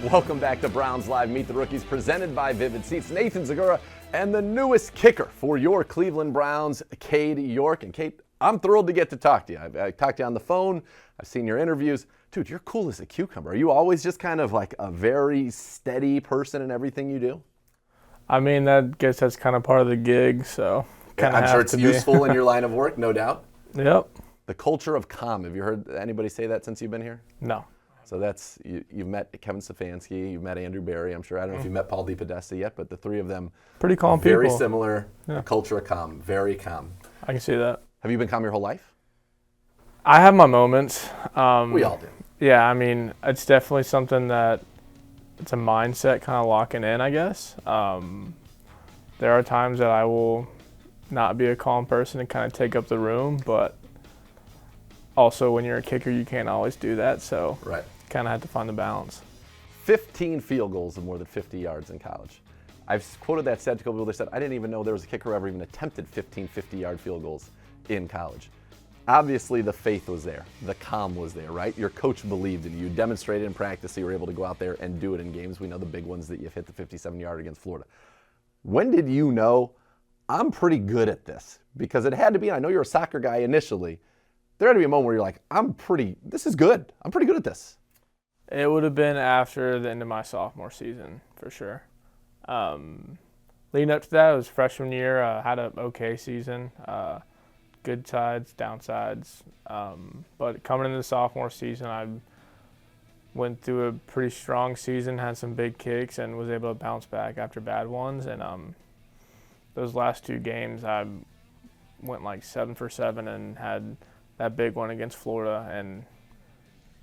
Welcome back to Browns Live. Meet the Rookies, presented by Vivid Seats. Nathan Zegura and the newest kicker for your Cleveland Browns, Cade York. And Cade, I'm thrilled to get to talk to you. I talked to you on the phone. I've seen your interviews. Dude, you're cool as a cucumber. Are you always just kind of like a very steady person in everything you do? I mean, guess that's kind of part of the gig, so kind of I'm sure it's useful in your line of work, no doubt. Yep. The culture of calm. Have you heard anybody say that since you've been here? No. So that's, you've met Kevin Stefanski, you've met Andrew Barry, I'm sure. I don't know if you met Paul DePodesta yet, but the three of them, pretty calm very people. similar, a culture of calm, very calm. I can see that. Have you been calm your whole life? I have my moments. We all do. Yeah, I mean, it's definitely something that it's a mindset kind of locking in, I guess. There are times that I will not be a calm person and kind of take up the room, but also when you're a kicker, you can't always do that, so right. Kind of have to find the balance. 15 field goals of more than 50 yards in college. I've quoted that stat to a couple people. They said, I didn't even know there was a kicker who ever even attempted 15 50-yard field goals in college. Obviously, the faith was there. The calm was there, right? Your coach believed in you. You demonstrated in practice that you were able to go out there and do it in games. We know the big ones that you've hit the 57-yard against Florida. When did you know, I'm pretty good at this? Because it had to be, I know you're a soccer guy initially, there had to be a moment where you're like, this is good. I'm pretty good at this. It would have been after the end of my sophomore season, for sure. Leading up to that, it was freshman year. Had an okay season. Good sides, downsides. But coming into the sophomore season, I went through a pretty strong season, had some big kicks, and was able to bounce back after bad ones. And those last two games, I went like 7 for 7 and had that big one against Florida. And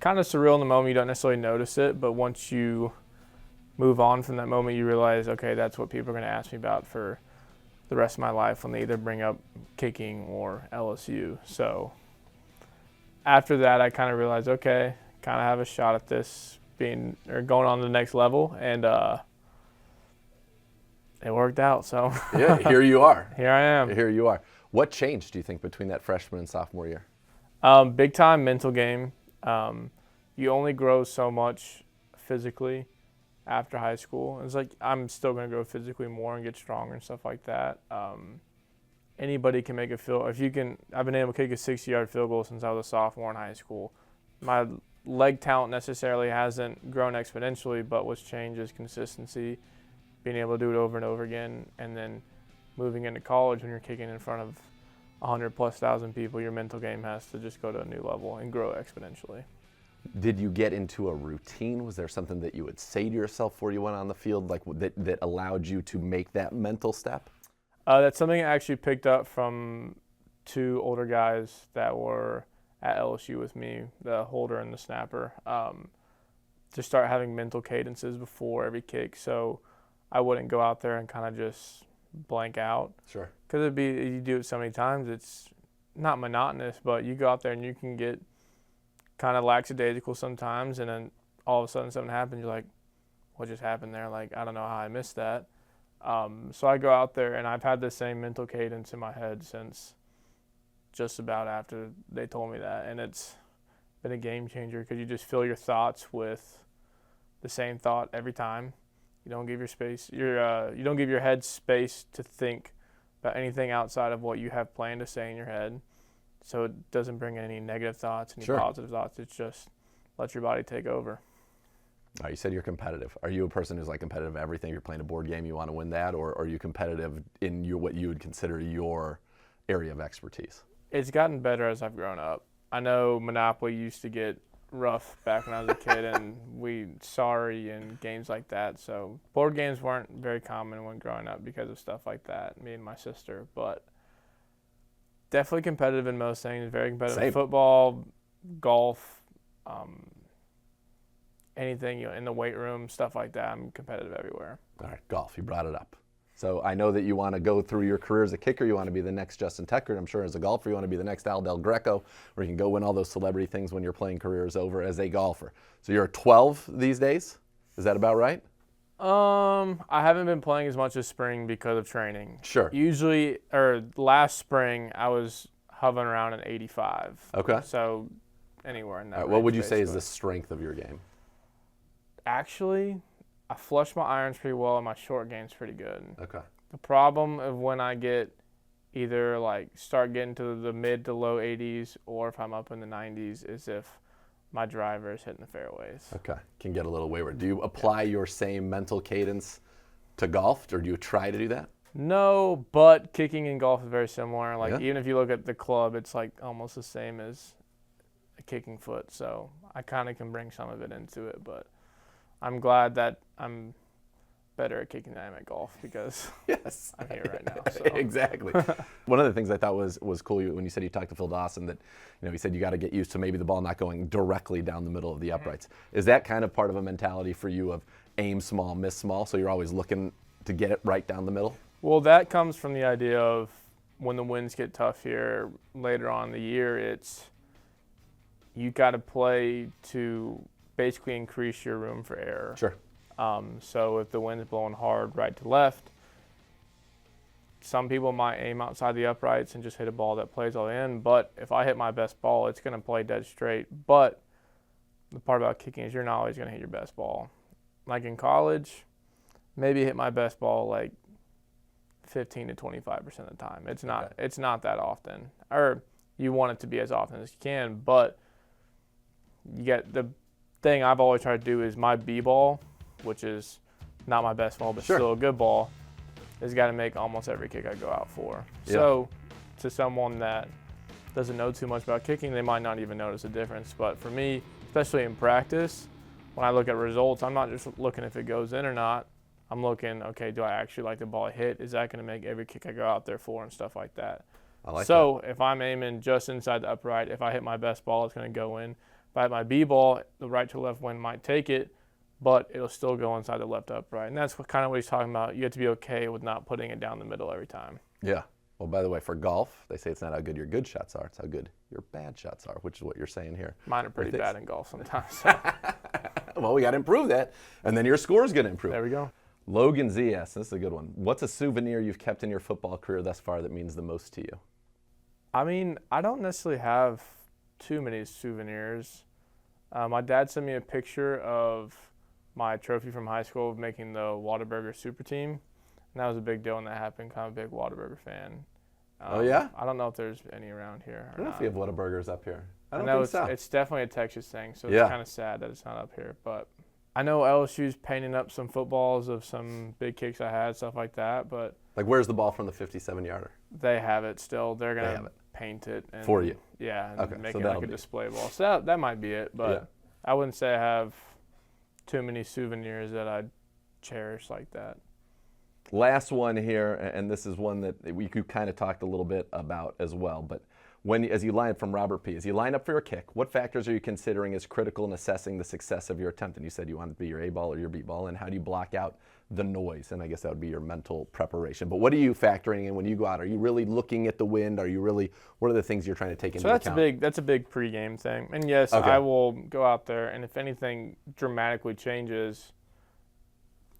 kind of surreal in the moment. You don't necessarily notice it, but once you move on from that moment, you realize, okay, that's what people are going to ask me about for the rest of my life when they either bring up kicking or LSU. So after that, I kind of realized, okay, kind of have a shot at this going on to the next level, and it worked out. So yeah, here you are. Here I am. Here you are. What changed, do you think, between that freshman and sophomore year? Big time mental game. You only grow so much physically after high school. It's like I'm still going to grow physically more and get stronger and stuff like that. Anybody can make a field. I've been able to kick a 60-yard field goal since I was a sophomore in high school. My leg talent necessarily hasn't grown exponentially, but what's changed is consistency, being able to do it over and over again, and then moving into college when you're kicking in front of 100,000+ people, your mental game has to just go to a new level and grow exponentially. Did you get into a routine? Was there something that you would say to yourself before you went on the field, like that allowed you to make that mental step? That's something I actually picked up from two older guys that were at LSU with me, the holder and the snapper, to start having mental cadences before every kick, so I wouldn't go out there and kind of just blank out. Sure. Because you do it so many times, it's not monotonous, but you go out there and you can get kind of lackadaisical sometimes, and then all of a sudden something happens, you're like, what just happened there? Like, I don't know how I missed that. So I go out there, and I've had the same mental cadence in my head since just about after they told me that, and it's been a game changer because you just fill your thoughts with the same thought every time. You don't give you don't give your head space to think about anything outside of what you have planned to say in your head. So it doesn't bring any negative thoughts, any positive thoughts. It's just let your body take over. You said you're competitive. Are you a person who's like competitive in everything? You're playing a board game, you want to win that, or are you competitive in what you would consider your area of expertise? It's gotten better as I've grown up. I know Monopoly used to get rough back when I was a kid, and and games like that. So board games weren't very common when growing up because of stuff like that, me and my sister. But definitely competitive in most things, very competitive in football, golf, anything in the weight room, stuff like that. I'm competitive everywhere. All right, golf, you brought it up. So I know that you want to go through your career as a kicker. You want to be the next Justin Tucker. I'm sure as a golfer, you want to be the next Al Del Greco, where you can go win all those celebrity things when your playing career is over as a golfer. So you're 12 these days? Is that about right? I haven't been playing as much this spring because of training. Sure. Last spring, I was hovering around an 85. Okay. So anywhere in that range, what would you say is basically. the strength of your game? Actually, I flush my irons pretty well, and my short game's pretty good. Okay. The problem of when I get either like start getting to the mid to low 80s, or if I'm up in the 90s, is if my driver is hitting the fairways. Okay. Can get a little wayward. Do you apply your same mental cadence to golf, or do you try to do that? No, but kicking in golf is very similar. Like Yeah. even if you look at the club, it's like almost the same as a kicking foot. So I kind of can bring some of it into it, but I'm glad that I'm better at kicking than I am at golf because Yes. I'm here right now. So. Exactly. One of the things I thought was cool when you said you talked to Phil Dawson, that he said you got to get used to maybe the ball not going directly down the middle of the uprights. Is that kind of part of a mentality for you of aim small, miss small, so you're always looking to get it right down the middle? Well, that comes from the idea of when the winds get tough here later on in the year, it's you got to play to basically increase your room for error. Sure. So if the wind's blowing hard right to left, some people might aim outside the uprights and just hit a ball that plays all in. But if I hit my best ball, it's going to play dead straight. But the part about kicking is you're not always going to hit your best ball. Like in college, maybe hit my best ball like 15 to 25% of the time. It's not. Okay. It's not that often, or you want it to be as often as you can. But you get the thing I've always tried to do is my B ball, which is not my best ball, but Sure. still a good ball, has got to make almost every kick I go out for. Yeah. So to someone that doesn't know too much about kicking, they might not even notice a difference. But for me, especially in practice, when I look at results, I'm not just looking if it goes in or not. I'm looking, okay, do I actually like the ball I hit? Is that going to make every kick I go out there for and stuff like that? I like So if I'm aiming just inside the upright, if I hit my best ball, it's going to go in. If I hit my B ball, the right to left wind might take it, but it'll still go inside the left upright. And that's kind of what he's talking about. You have to be okay with not putting it down the middle every time. that. Yeah. Well, by the way, for golf, they say it's not how good your good shots are, it's how good your bad shots are, which is what you're saying here. Mine are pretty With bad in golf sometimes. So Well, we got to improve that, and then your score's going to improve. there we go. Logan Z asks, this is a good one. What's a souvenir you've kept in your football career thus far that means the most to you? I mean, I don't necessarily have too many souvenirs. My dad sent me a picture of my trophy from high school of making the Whataburger super team. And that was a big deal when that happened. Kind of a big Whataburger fan. Oh, yeah? I don't know if there's any around here. I don't know if we have Whataburgers up here. I don't know think so. it's definitely a Texas thing, so Yeah. it's kind of sad that it's not up here. But I know LSU's painting up some footballs of some big kicks I had, stuff like that. But Like, where's the ball from the 57-yarder? they have it still. They're They have gonna it. paint it and, For you. Yeah, and Okay, make so it that'll like a be- display ball. So that might be it. But Yeah. I wouldn't say I have too many souvenirs that I cherish like that. Last one here, and this is one that we could kind of talked a little bit about as well. But as you line up from Robert P., as you line up for your kick, what factors are you considering as critical in assessing the success of your attempt? And you said you want it to be your A ball or your B ball, and how do you block out the noise? And I guess that would be your mental preparation. But what are you factoring in when you go out? Are you really looking at the wind? What are the things you're trying to take into account? That's a big pregame thing. And yes, Okay. I will go out there, and if anything dramatically changes,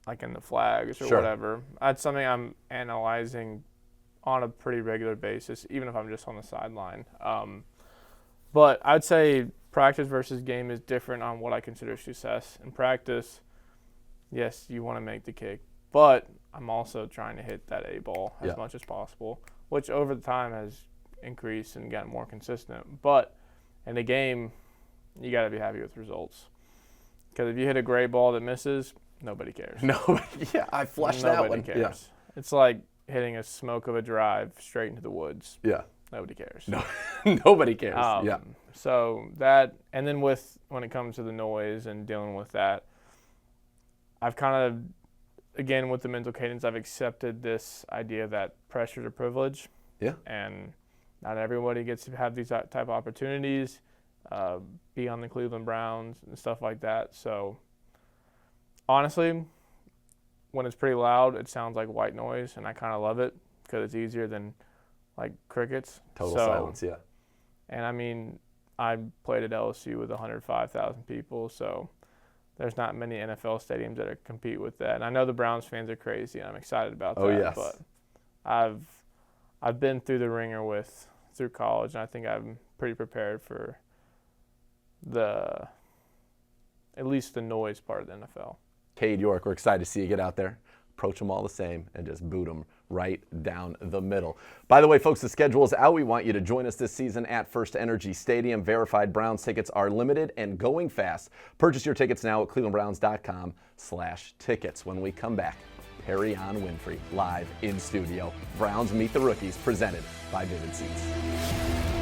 like in the flags or Sure. whatever, that's something I'm analyzing on a pretty regular basis, even if I'm just on the sideline. But I'd say practice versus game is different on what I consider success. In practice, yes, you want to make the kick, but I'm also trying to hit that A ball as Yeah. much as possible, which over the time has increased and gotten more consistent. But in a game, you got to be happy with results. Because if you hit a gray ball that misses, nobody cares. No, yeah, I flushed that one. Nobody cares. It's like hitting a smoke of a drive straight into the woods. Yeah. Nobody cares. No, nobody cares. Yeah. So that, and then when it comes to the noise and dealing with that, I've kind of, again, with the mental cadence, I've accepted this idea that pressure is a privilege. Yeah. And not everybody gets to have these type of opportunities, be on the Cleveland Browns and stuff like that. So honestly, when it's pretty loud, it sounds like white noise, and I kind of love it because it's easier than like crickets. Total silence, yeah. And I mean, I played at LSU with 105,000 people, so there's not many NFL stadiums that compete with that. And I know the Browns fans are crazy, and I'm excited about that. Oh, yes. But I've been through the ringer through college, and I think I'm pretty prepared for the at least the noise part of the NFL. Cade York, we're excited to see you get out there. Approach them all the same and just boot them right down the middle. By the way, folks, the schedule is out. We want you to join us this season at First Energy Stadium. Verified Browns tickets are limited and going fast. Purchase your tickets now at clevelandbrowns.com/tickets. When we come back, Perry on Winfrey live in studio. Browns Meet the Rookies presented by Vivid Seats.